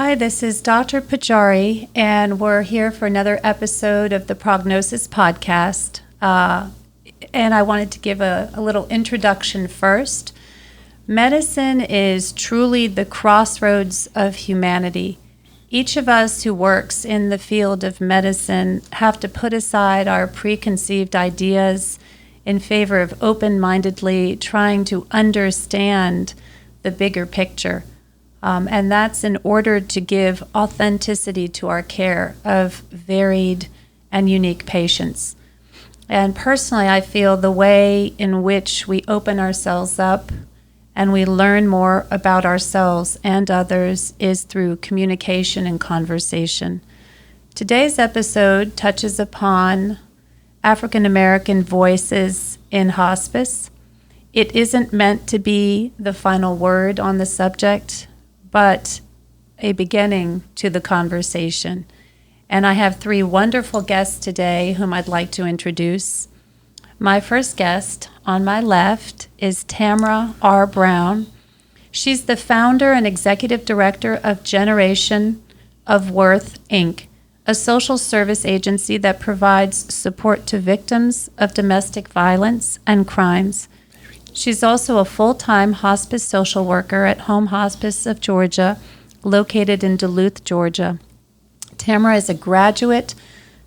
Hi, this is Dr. Pajari, and we're here for another episode of the Prognosis Podcast. And I wanted to give a little introduction first. Medicine is truly the crossroads of humanity. Each of us who works in the field of medicine have to put aside our preconceived ideas in favor of open-mindedly trying to understand the bigger picture. And that's in order to give authenticity to our care of varied and unique patients. And personally, I feel the way in which we open ourselves up and we learn more about ourselves and others is through communication and conversation. Today's episode touches upon African American voices in hospice. It isn't meant to be the final word on the subject, but a beginning to the conversation. And I have three wonderful guests today whom I'd like to introduce. My first guest on my left is Tamara R Brown. She's the founder and executive director of Generation of Worth, Inc., a social service agency that provides support to victims of domestic violence and crimes. She's also a full-time hospice social worker at Home Hospice of Georgia, located in Duluth, Georgia. Tamara is a graduate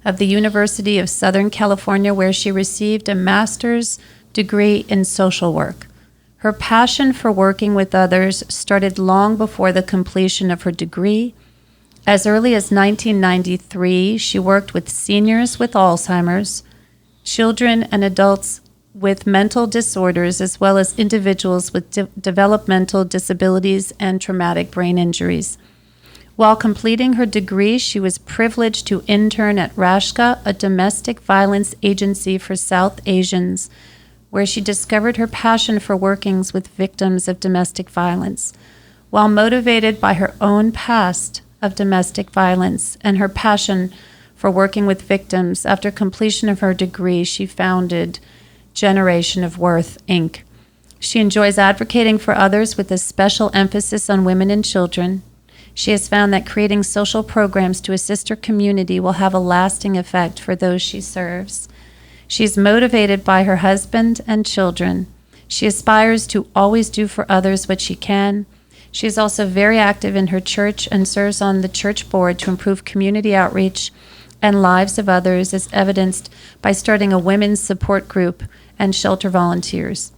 of the University of Southern California, where she received a master's degree in social work. Her passion for working with others started long before the completion of her degree. As early as 1993, she worked with seniors with Alzheimer's, children and adults with mental disorders, as well as individuals with developmental disabilities and traumatic brain injuries. While completing her degree, she was privileged to intern at Rashka, a domestic violence agency for South Asians, where she discovered her passion for working with victims of domestic violence. While motivated by her own past of domestic violence and her passion for working with victims, after completion of her degree, she founded Generation of Worth, Inc. She enjoys advocating for others with a special emphasis on women and children. She has found that creating social programs to assist her community will have a lasting effect for those she serves. She is motivated by her husband and children. She aspires to always do for others what she can. She is also very active in her church and serves on the church board to improve community outreach and lives of others, as evidenced by starting a women's support group and shelter volunteers.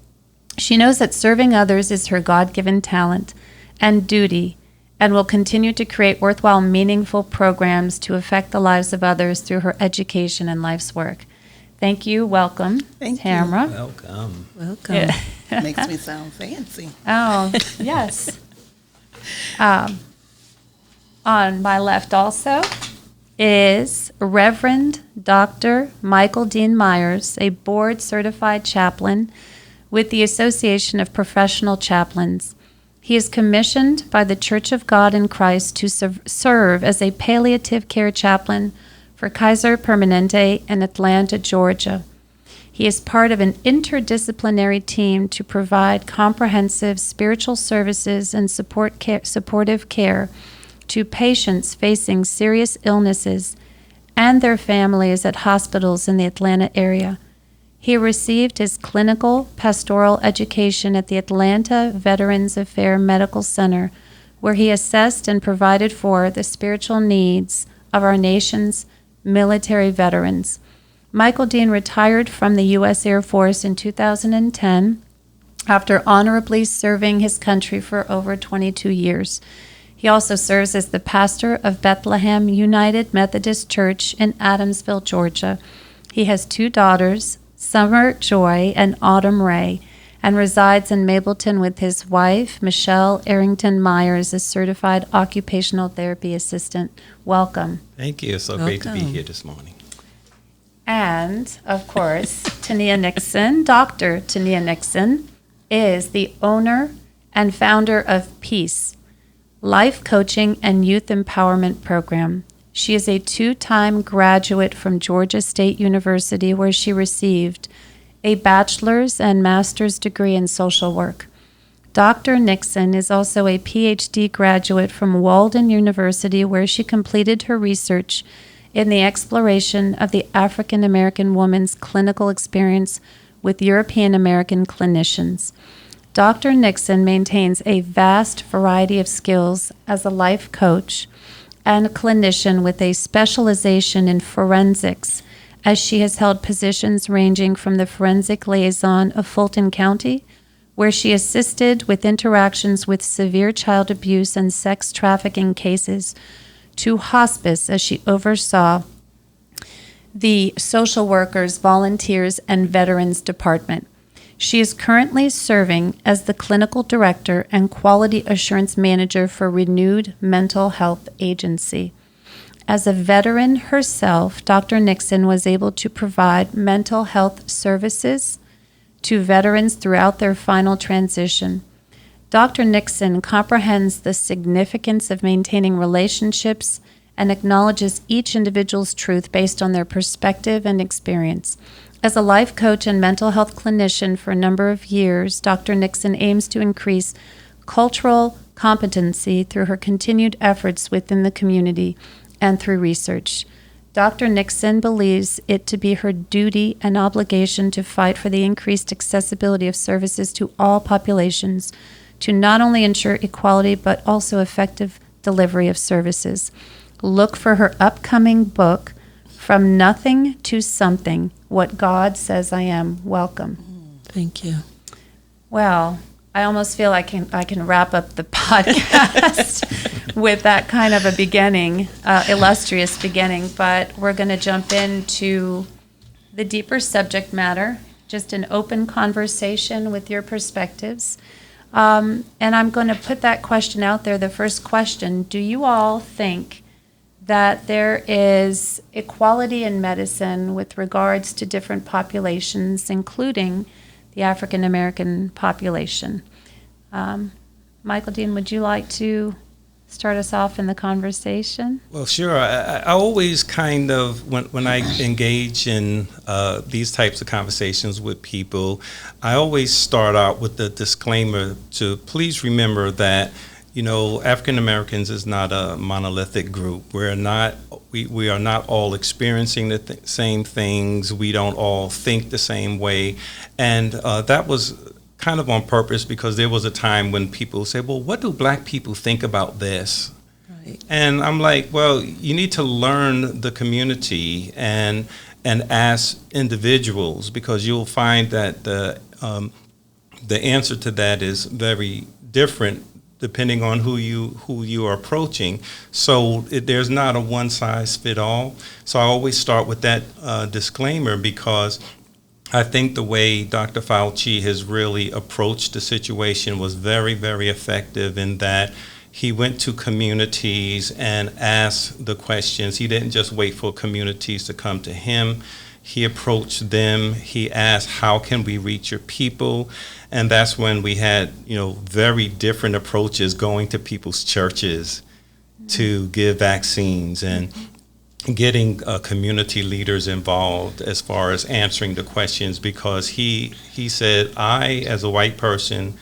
She knows that serving others is her God-given talent and duty, and will continue to create worthwhile, meaningful programs to affect the lives of others through her education and life's work. Thank you. Welcome, Tamara. Welcome. Yeah. Makes me sound fancy. Oh, yes. On my left also is Reverend Dr. Michael Dean Myers, a board-certified chaplain with the Association of Professional Chaplains. He is commissioned by the Church of God in Christ to serve as a palliative care chaplain for Kaiser Permanente in Atlanta, Georgia. He is part of an interdisciplinary team to provide comprehensive spiritual services and supportive care to patients facing serious illnesses and their families at hospitals in the Atlanta area. He received his clinical pastoral education at the Atlanta Veterans Affairs Medical Center, where he assessed and provided for the spiritual needs of our nation's military veterans. Michael Dean retired from the U.S. Air Force in 2010 after honorably serving his country for over 22 years. He also serves as the pastor of Bethlehem United Methodist Church in Adamsville, Georgia. He has two daughters, Summer Joy and Autumn Ray, and resides in Mableton with his wife, Michelle Arrington Myers, a certified occupational therapy assistant. Welcome. Thank you. It's so great to be here this morning. And, of course, Tania Nixon, Dr. Tania Nixon, is the owner and founder of Peace, life coaching and youth empowerment program. She is a two-time graduate from Georgia State University, where she received a bachelor's and master's degree in social work. Dr. Nixon is also a PhD graduate from Walden University, where she completed her research in the exploration of the African American woman's clinical experience with European American clinicians. Dr. Nixon maintains a vast variety of skills as a life coach and a clinician with a specialization in forensics, as she has held positions ranging from the forensic liaison of Fulton County, where she assisted with interactions with severe child abuse and sex trafficking cases, to Hospice, as she oversaw the social workers, volunteers, and veterans department. She is currently serving as the clinical director and quality assurance manager for Renewed Mental Health Agency. As a veteran herself, Dr. Nixon was able to provide mental health services to veterans throughout their final transition. Dr. Nixon comprehends the significance of maintaining relationships and acknowledges each individual's truth based on their perspective and experience. As a life coach and mental health clinician for a number of years, Dr. Nixon aims to increase cultural competency through her continued efforts within the community and through research. Dr. Nixon believes it to be her duty and obligation to fight for the increased accessibility of services to all populations, to not only ensure equality but also effective delivery of services. Look for her upcoming book, From Nothing to Something, What God Says I Am. Welcome. Thank you. Well, I almost feel I can wrap up the podcast with that kind of a beginning, illustrious beginning, but we're going to jump into the deeper subject matter, just an open conversation with your perspectives. And I'm going to put that question out there, the first question. Do you all think that there is equality in medicine with regards to different populations, including the African American population? Michael Dean, would you like to start us off in the conversation? Well, sure. I always kind of, when I engage in these types of conversations with people, I always start out with the disclaimer to please remember that, African Americans is not a monolithic group. We are not all experiencing the same things. We don't all think the same way. And that was kind of on purpose, because there was a time when people say, well, what do black people think about this? Right. And I'm like, well, you need to learn the community and ask individuals, because you'll find that the answer to that is very different depending on who you are approaching. So there's not a one size fit all. So I always start with that disclaimer, because I think the way Dr. Fauci has really approached the situation was very, very effective, in that he went to communities and asked the questions. He didn't just wait for communities to come to him. He approached them. He asked, how can we reach your people? And that's when we had, very different approaches, going to people's churches to give vaccines, and getting community leaders involved as far as answering the questions, because he said, I, as a white person,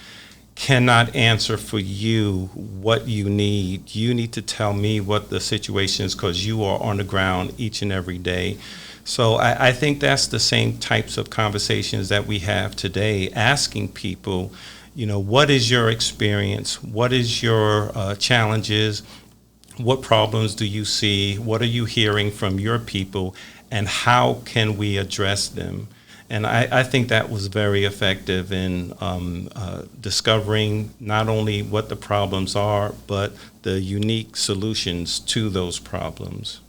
cannot answer for you what you need. You need to tell me what the situation is, because you are on the ground each and every day. So I think that's the same types of conversations that we have today, asking people, what is your experience? What is your challenges? What problems do you see? What are you hearing from your people? And how can we address them? And I think that was very effective in discovering not only what the problems are, but the unique solutions to those problems.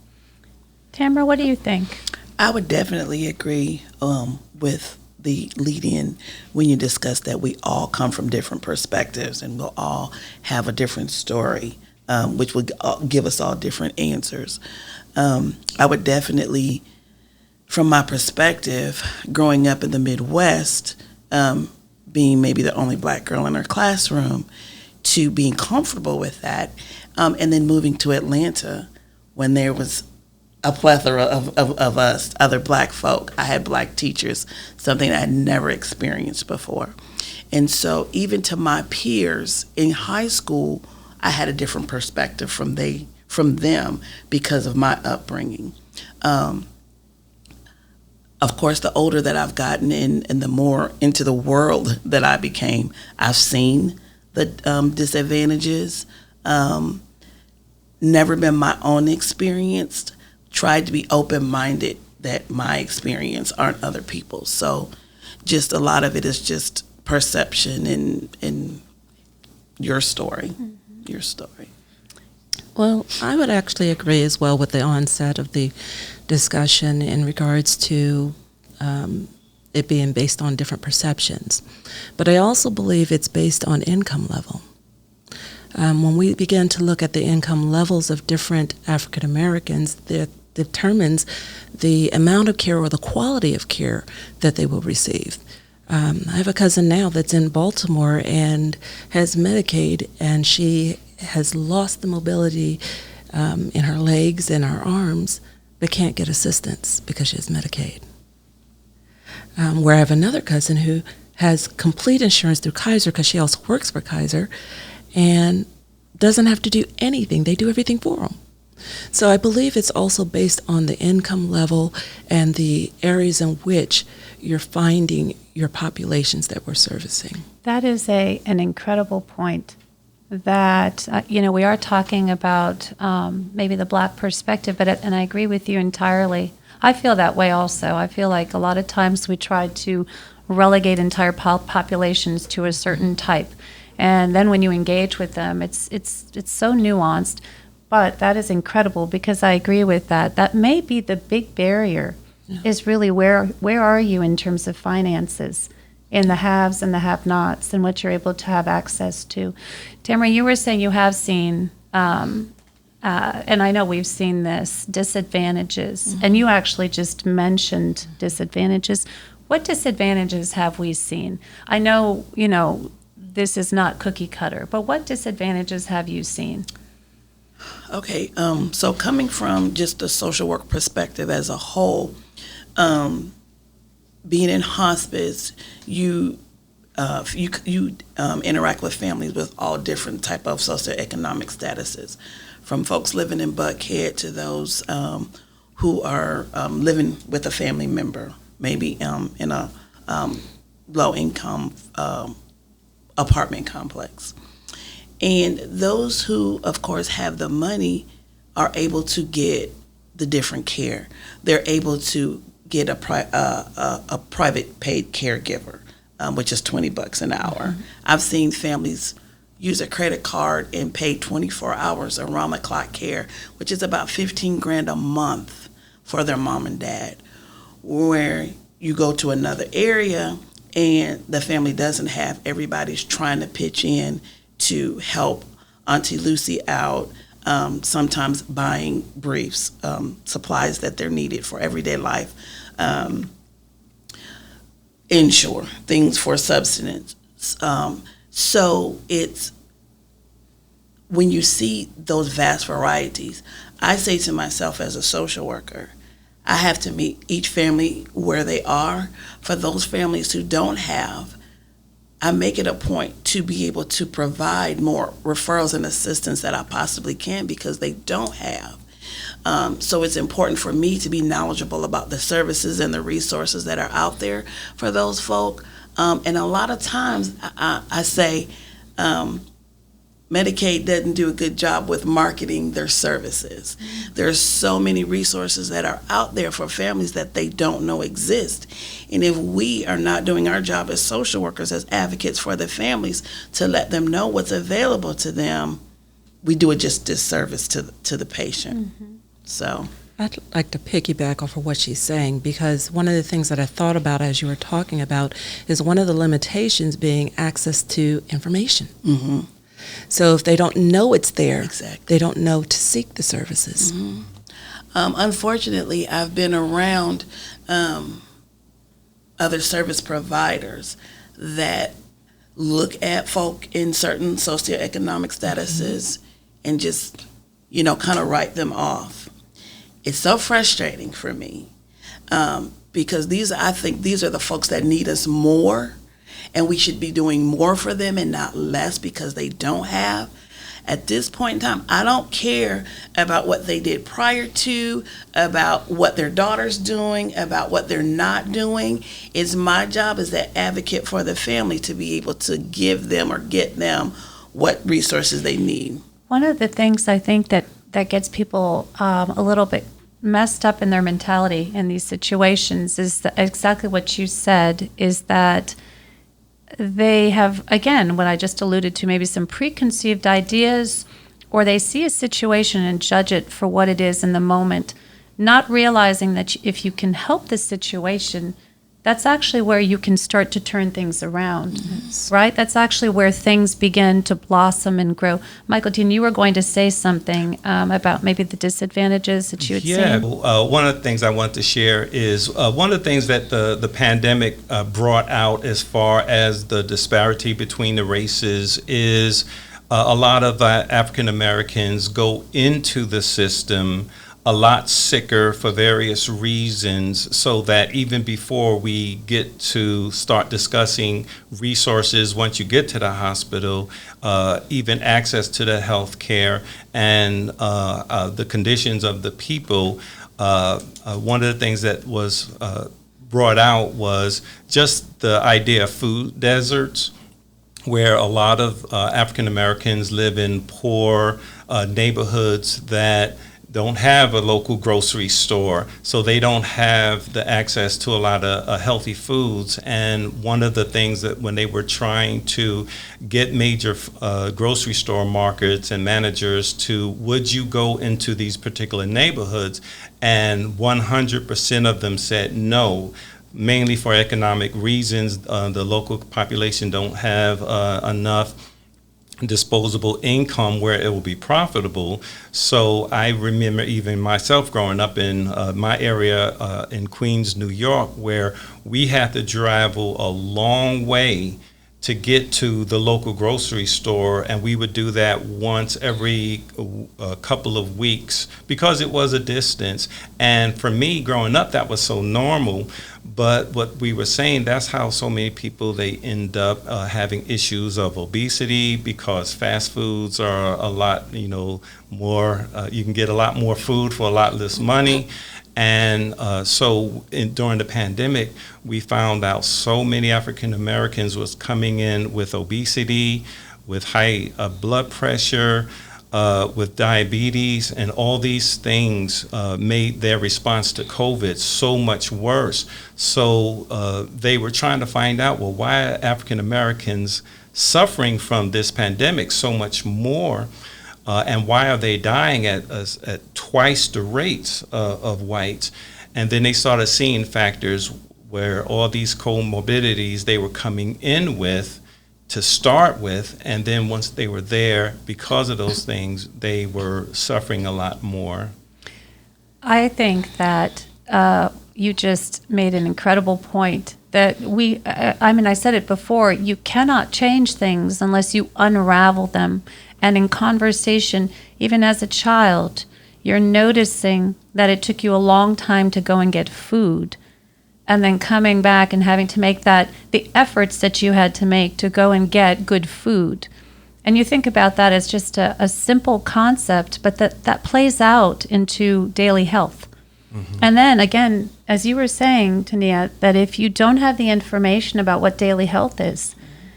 Tamara, what do you think? I would definitely agree with the lead-in when you discuss that we all come from different perspectives, and we'll all have a different story, which would give us all different answers. I would definitely, from my perspective, growing up in the Midwest, being maybe the only black girl in our classroom, to being comfortable with that, and then moving to Atlanta when there was a plethora of us, other Black folk. I had Black teachers, something I had never experienced before. And so even to my peers in high school, I had a different perspective from them because of my upbringing. Of course, the older that I've gotten and the more into the world that I became, I've seen the disadvantages. Never been my own experience. Tried to be open-minded that my experience aren't other people's. So just a lot of it is just perception and your story. Mm-hmm. Your story. Well, I would actually agree as well with the onset of the discussion in regards to it being based on different perceptions. But I also believe it's based on income level. When we begin to look at the income levels of different African Americans, that determines the amount of care or the quality of care that they will receive. I have a cousin now that's in Baltimore and has Medicaid, and she has lost the mobility in her legs and her arms, but can't get assistance because she has Medicaid. Where I have another cousin who has complete insurance through Kaiser because she also works for Kaiser and doesn't have to do anything. They do everything for them. So I believe it's also based on the income level and the areas in which you're finding your populations that we're servicing. That is an incredible point. That we are talking about maybe the Black perspective, and I agree with you entirely. I feel that way also. I feel like a lot of times we try to relegate entire populations to a certain type, and then when you engage with them, it's so nuanced. But that is incredible because I agree with that. That may be the big barrier. Yeah. Is really where are you in terms of finances, in the haves and the have-nots, and what you're able to have access to. Tamara, you were saying you have seen, and I know we've seen this, disadvantages, mm-hmm. and you actually just mentioned disadvantages. What disadvantages have we seen? I know, this is not cookie cutter, but what disadvantages have you seen? Okay, so coming from just the social work perspective as a whole, being in hospice, you interact with families with all different type of socioeconomic statuses, from folks living in Buckhead to those who are living with a family member, maybe in a low-income apartment complex. And those who, of course, have the money are able to get the different care. They're able to get a private paid caregiver, which is $20 an hour. Mm-hmm. I've seen families use a credit card and pay 24 hours around-the-clock care, which is about $15,000 a month for their mom and dad. Where you go to another area and the family doesn't have, everybody's trying to pitch in to help Auntie Lucy out, sometimes buying briefs, supplies that they're needed for everyday life, insure, things for subsistence. So it's, when you see those vast varieties, I say to myself as a social worker, I have to meet each family where they are. For those families who don't have, I make it a point to be able to provide more referrals and assistance that I possibly can because they don't have. So it's important for me to be knowledgeable about the services and the resources that are out there for those folk. And a lot of times I say Medicaid doesn't do a good job with marketing their services. There's so many resources that are out there for families that they don't know exist. And if we are not doing our job as social workers, as advocates for the families, to let them know what's available to them, we do a just disservice to the patient. Mm-hmm. So I'd like to piggyback off of what she's saying, because one of the things that I thought about as you were talking about is one of the limitations being access to information. Mm-hmm. So if they don't know it's there, exactly, they don't know to seek the services. Mm-hmm. Unfortunately, I've been around other service providers that look at folk in certain socioeconomic statuses, mm-hmm, and just, kind of write them off. it's so frustrating for me because I think these are the folks that need us more, and we should be doing more for them and not less because they don't have. At this point in time, I don't care about what they did prior to, about what their daughter's doing, about what they're not doing. It's my job as that advocate for the family to be able to give them or get them what resources they need. One of the things I think that gets people a little bit messed up in their mentality in these situations is that exactly what you said, is that they have, again, what I just alluded to, maybe some preconceived ideas, or they see a situation and judge it for what it is in the moment, not realizing that if you can help the situation, that's actually where you can start to turn things around, right? That's actually where things begin to blossom and grow. Michael Dean, you were going to say something about maybe the disadvantages that you had seen. Yeah, one of the things I want to share is one of the things that the pandemic brought out as far as the disparity between the races is a lot of African Americans go into the system a lot sicker for various reasons, so that even before we get to start discussing resources once you get to the hospital, even access to the health care and the conditions of the people, one of the things that was brought out was just the idea of food deserts, where a lot of African Americans live in poor neighborhoods that don't have a local grocery store, so they don't have the access to a lot of healthy foods. And one of the things that when they were trying to get major grocery store markets and managers to, would you go into these particular neighborhoods? And 100% of them said no, mainly for economic reasons. The local population don't have enough disposable income where it will be profitable. So I remember even myself growing up in my area in Queens, New York, where we had to travel a long way to get to the local grocery store, and we would do that once every couple of weeks because it was a distance. And for me growing up, that was so normal. But what we were saying, that's how so many people, they end up having issues of obesity, because fast foods are a lot, more, you can get a lot more food for a lot less money. And during the pandemic, we found out so many African Americans was coming in with obesity, with high blood pressure, with diabetes, and all these things made their response to COVID so much worse. So they were trying to find out, well, why are African Americans suffering from this pandemic so much more? And why are they dying at twice the rates of whites? And then they started seeing factors where all these comorbidities they were coming in with to start with, and then once they were there, because of those things, they were suffering a lot more. I think that you just made an incredible point that I said it before, you cannot change things unless you unravel them. And in conversation, even as a child, you're noticing that it took you a long time to go and get food, and then coming back and having to make the efforts that you had to make to go and get good food. And you think about that as just a simple concept, but that plays out into daily health. Mm-hmm. And then again, as you were saying, Tania, that if you don't have the information about what daily health is,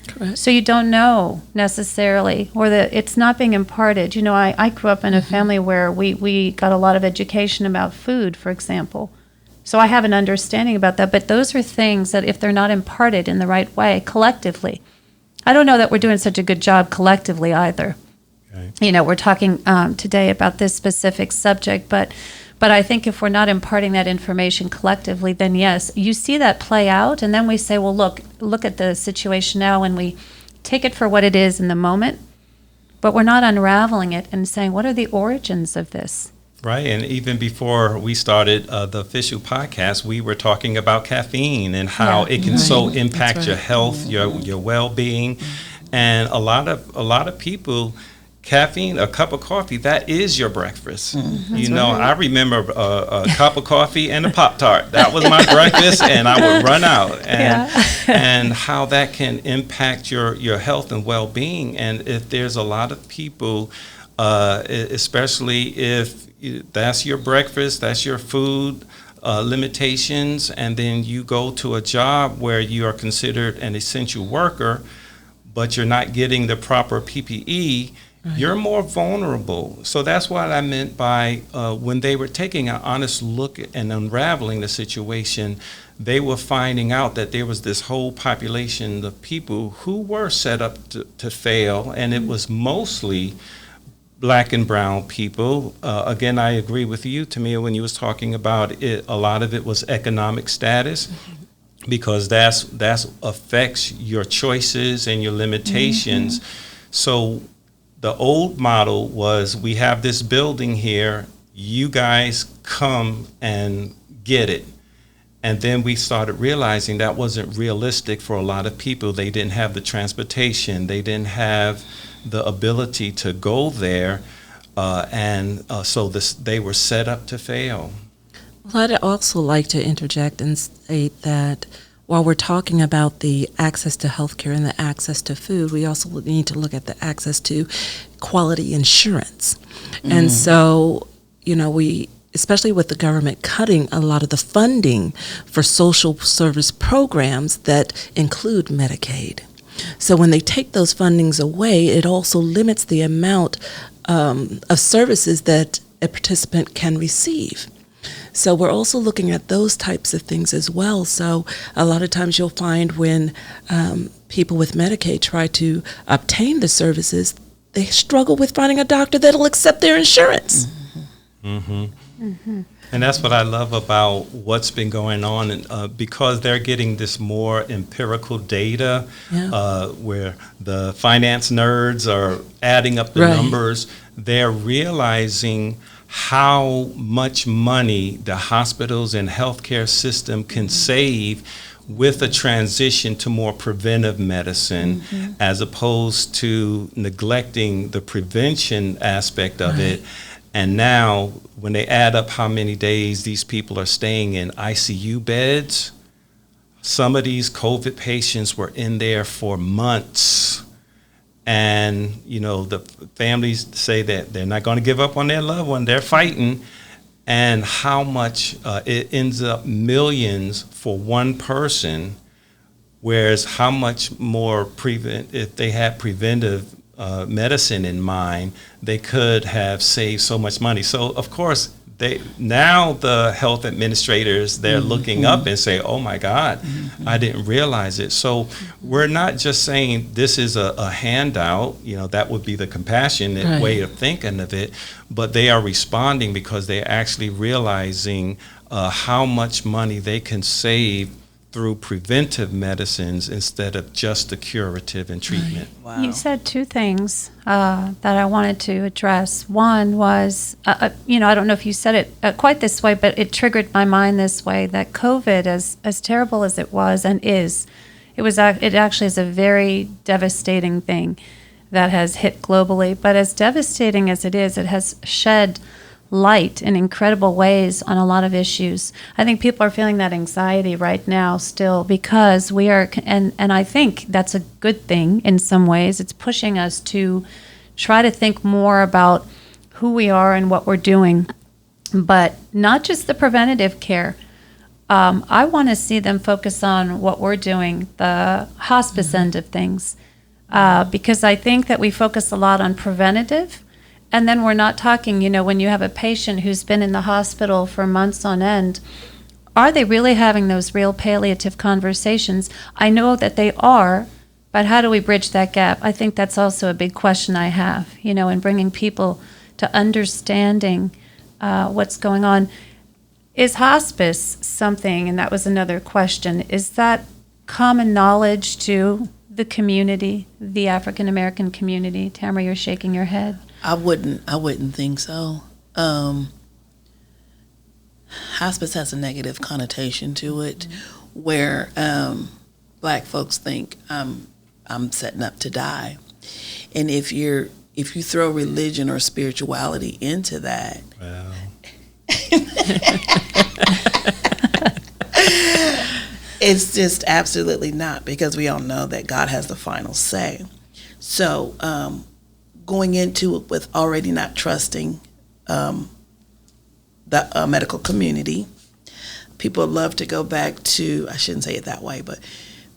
correct. So you don't know necessarily, or that it's not being imparted. I grew up in a family where we got a lot of education about food, for example. So I have an understanding about that, but those are things that if they're not imparted in the right way collectively, I don't know that we're doing such a good job collectively either. Okay. We're talking today about this specific subject, but I think if we're not imparting that information collectively, then yes, you see that play out, and then we say, well, look at the situation now, and we take it for what it is in the moment, but we're not unraveling it and saying, what are the origins of this? Right, and even before we started the official podcast, we were talking about caffeine and how it can so impact your health, your well-being, and a lot of people caffeine, a cup of coffee, that is your breakfast. That's I right. remember a cup of coffee and a Pop-Tart. That was my breakfast, and I would run out. And how that can impact your health and well-being. And if there's a lot of people, especially if that's your breakfast, that's your food, limitations, and then you go to a job where you are considered an essential worker, but you're not getting the proper PPE, you're more vulnerable. So that's what I meant by when they were taking an honest look and unraveling the situation, they were finding out that there was this whole population of people who were set up to fail, and it was mostly Black and brown people. Again, I agree with you, Tamia, when you was talking about it. A lot of it was economic status, because that's affects your choices and your limitations. So the old model was, we have this building here, you guys come and get it. And then we started realizing that wasn't realistic for a lot of people. They didn't have the transportation, they didn't have the ability to go there, so they were set up to fail. Well, I'd also like to interject and state that while we're talking about the access to healthcare and the access to food, we also need to look at the access to quality insurance. And so, we, especially with the government cutting a lot of the funding for social service programs that include Medicaid. So when they take those fundings away, it also limits the amount of services that a participant can receive. So we're also looking at those types of things as well. So a lot of times you'll find when people with Medicaid try to obtain the services, they struggle with finding a doctor that'll accept their insurance. And that's what I love about what's been going on, because they're getting this more empirical data, where the finance nerds are adding up the numbers. They're realizing how much money the hospitals and healthcare system can save with a transition to more preventive medicine, as opposed to neglecting the prevention aspect of it. And now, when they add up how many days these people are staying in ICU beds, some of these COVID patients were in there for months. And, the families say that they're not going to give up on their loved one. They're fighting. And how much it ends up millions for one person, whereas how much more if they had preventive medicine in mind, they could have saved so much money. So, of course, now the health administrators, they're looking up and say, oh my God, I didn't realize it. So we're not just saying this is a handout, that would be the compassionate way of thinking of it, but they are responding because they're actually realizing how much money they can save through preventive medicines instead of just the curative and treatment. Wow. You said two things that I wanted to address. One was, I don't know if you said it quite this way, but it triggered my mind this way, that COVID, as terrible as it was and is, it actually is a very devastating thing that has hit globally. But as devastating as it is, it has shed light in incredible ways on a lot of issues. I think people are feeling that anxiety right now still, because we are, and I think that's a good thing in some ways. It's pushing us to try to think more about who we are and what we're doing, but not just the preventative care. I want to see them focus on what we're doing, the hospice end of things, because I think that we focus a lot on preventative. And then we're not talking, when you have a patient who's been in the hospital for months on end, are they really having those real palliative conversations? I know that they are, but how do we bridge that gap? I think that's also a big question I have, in bringing people to understanding what's going on. Is hospice something, and that was another question, is that common knowledge to the community, the African American community? Tamara, you're shaking your head. I wouldn't think so. Hospice has a negative connotation to it, where Black folks think I'm setting up to die, and if you're if you throw religion or spirituality into that, Well, it's just absolutely not, because we all know that God has the final say. So going into it with already not trusting the medical community, people love to go back to, I shouldn't say it that way, but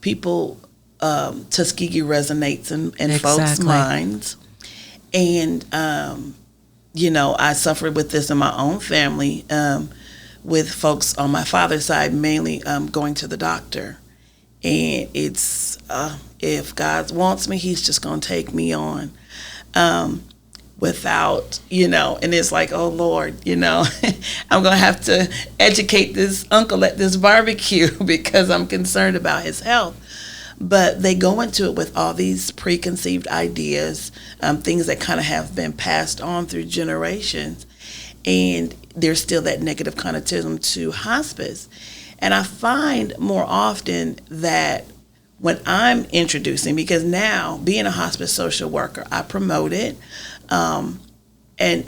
people, Tuskegee resonates in folks' minds. And, I suffered with this in my own family, with folks on my father's side, mainly going to the doctor. And it's, if God wants me, he's just going to take me on without, and it's like, oh, Lord, I'm going to have to educate this uncle at this barbecue because I'm concerned about his health. But they go into it with all these preconceived ideas, things that kind of have been passed on through generations. And there's still that negative connotation to hospice. And I find more often that when I'm introducing, because now being a hospice social worker, I promote it, and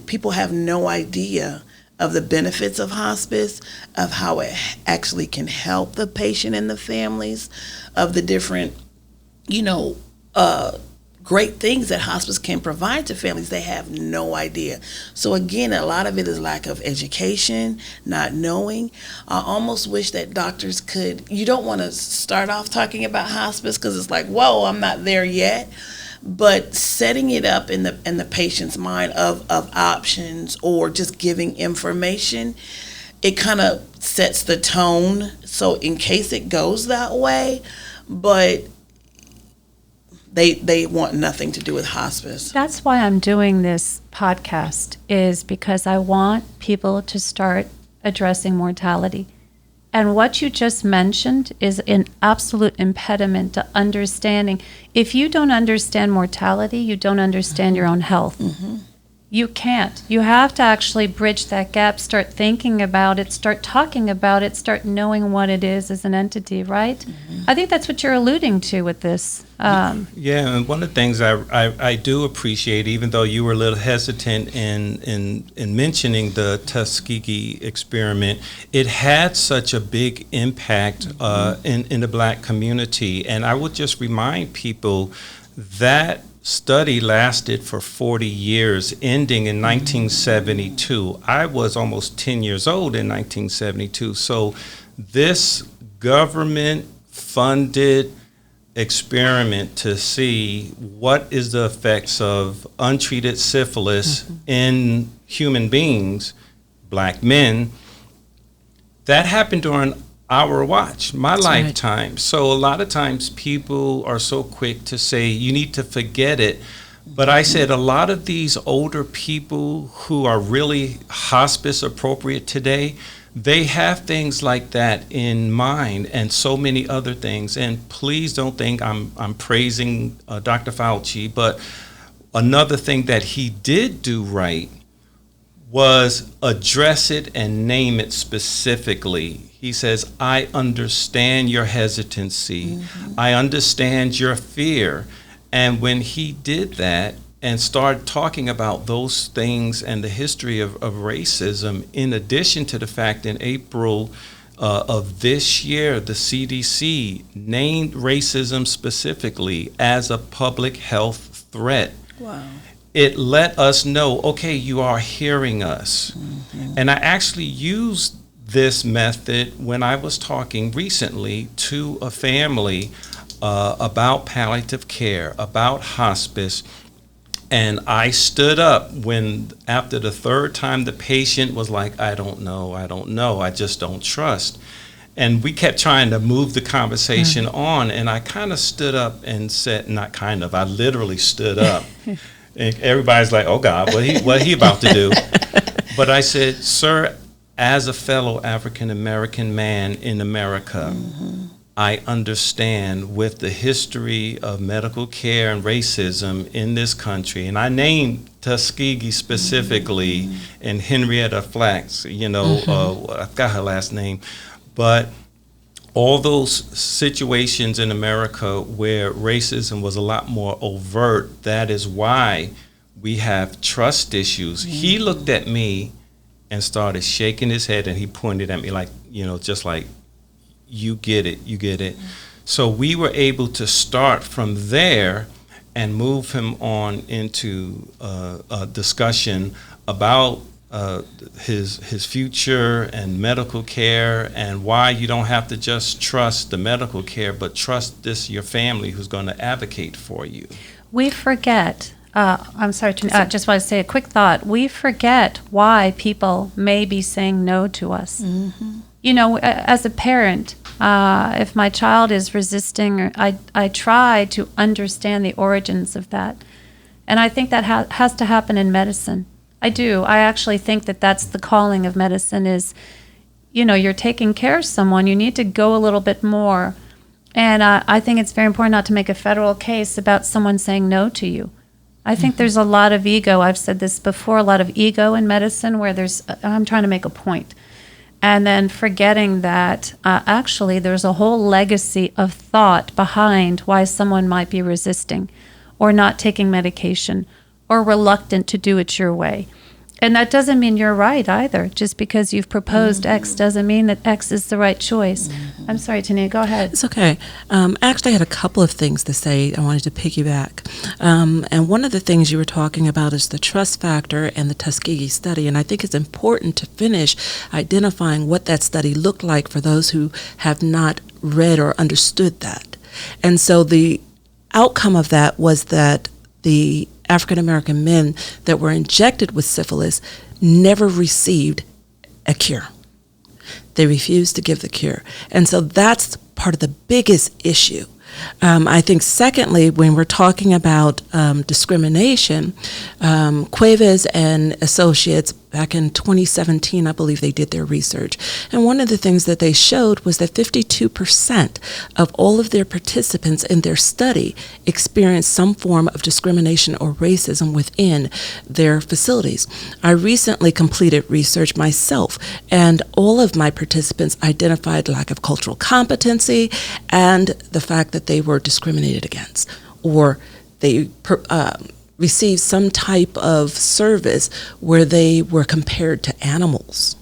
people have no idea of the benefits of hospice, of how it actually can help the patient and the families, of the different, great things that hospice can provide to families. They have no idea. So again, a lot of it is lack of education, not knowing. I almost wish that doctors could, you don't want to start off talking about hospice because it's like, whoa, I'm not there yet. But setting it up in the patient's mind of options, or just giving information, it kind of sets the tone. So in case it goes that way, but they want nothing to do with hospice. That's why I'm doing this podcast, is because I want people to start addressing mortality. And what you just mentioned is an absolute impediment to understanding. If you don't understand mortality, you don't understand your own health. Mm-hmm. You can't. You have to actually bridge that gap, start thinking about it, start talking about it, start knowing what it is as an entity, right? Mm-hmm. I think that's what you're alluding to with this. Yeah, and one of the things I do appreciate, even though you were a little hesitant in mentioning the Tuskegee experiment, it had such a big impact in the Black community. And I would just remind people that study lasted for 40 years, ending in 1972. I was almost 10 years old in 1972. So this government-funded experiment to see what is the effects of untreated syphilis in human beings, Black men, that happened during our watch, my lifetime. Right. So a lot of times people are so quick to say, you need to forget it. But I said a lot of these older people who are really hospice appropriate today, they have things like that in mind, and so many other things. And please don't think I'm praising Dr. Fauci, but another thing that he did do right was address it and name it specifically. He says, I understand your hesitancy. Mm-hmm. I understand your fear. And when he did that and started talking about those things and the history of racism, in addition to the fact in April of this year, the CDC named racism specifically as a public health threat. Wow. It let us know, okay, you are hearing us. Mm-hmm. And I actually used this method when I was talking recently to a family about palliative care, about hospice. And I stood up when, after the third time, the patient was like, I don't know, I just don't trust. And we kept trying to move the conversation on, and I kind of stood up and said, not kind of, I literally stood up. And everybody's like, oh God, what he about to do? But I said, sir, as a fellow African-American man in America, I understand with the history of medical care and racism in this country, and I named Tuskegee specifically and Henrietta Flax, I forgot her last name, but all those situations in America where racism was a lot more overt, that is why we have trust issues. He looked at me and started shaking his head, and he pointed at me like, just like, you get it. So we were able to start from there and move him on into a discussion about his future and medical care, and why you don't have to just trust the medical care, but trust your family who's going to advocate for you. We forget, I'm sorry, I just want to say a quick thought. We forget why people may be saying no to us. As a parent, if my child is resisting, I try to understand the origins of that. And I think that has to happen in medicine. I do. I actually think that that's the calling of medicine is, you're taking care of someone, you need to go a little bit more. And I think it's very important not to make a federal case about someone saying no to you. I think there's a lot of ego. I've said this before, a lot of ego in medicine where I'm trying to make a point. And then forgetting that actually there's a whole legacy of thought behind why someone might be resisting or not taking medication or reluctant to do it your way. And that doesn't mean you're right either. Just because you've proposed X doesn't mean that X is the right choice. I'm sorry, Tania, go ahead. It's okay. Actually, I had a couple of things to say. I wanted to piggyback. And one of the things you were talking about is the trust factor and the Tuskegee study. And I think it's important to finish identifying what that study looked like for those who have not read or understood that. And so the outcome of that was that the African American men that were injected with syphilis never received a cure. They refused to give the cure. And so that's part of the biggest issue. I think secondly, when we're talking about discrimination, Cuevas and Associates back in 2017, I believe they did their research. And one of the things that they showed was that 52% of all of their participants in their study experienced some form of discrimination or racism within their facilities. I recently completed research myself, and all of my participants identified lack of cultural competency and the fact that they were discriminated against, or they received some type of service where they were compared to animals.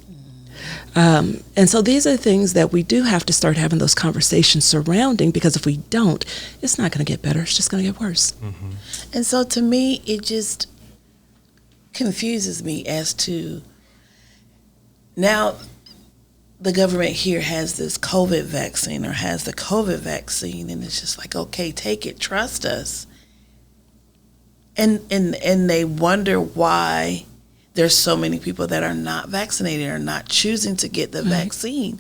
And so these are things that we do have to start having those conversations surrounding, because if we don't, it's not going to get better. It's just going to get worse. And so to me, it just confuses me as to now the government here has this COVID vaccine or has the COVID vaccine, and it's just like, okay, take it, trust us. And they wonder why there's so many people that are not vaccinated or not choosing to get the vaccine.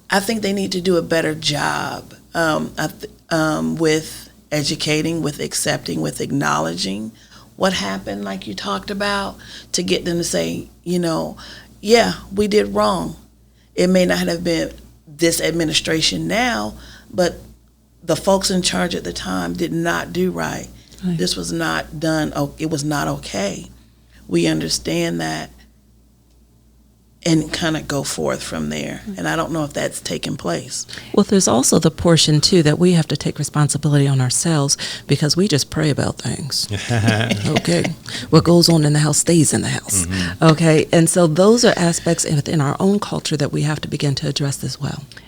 I think they need to do a better job with educating, with accepting, with acknowledging what happened, like you talked about, to get them to say, yeah, we did wrong. It may not have been this administration now, but the folks in charge at the time did not do right. This was not done. It was not okay. We understand that and kind of go forth from there. And I don't know if that's taken place. Well, there's also the portion, too, that we have to take responsibility on ourselves, because we just pray about things. Okay. What goes on in the house stays in the house. Okay. And so those are aspects within our own culture that we have to begin to address as well.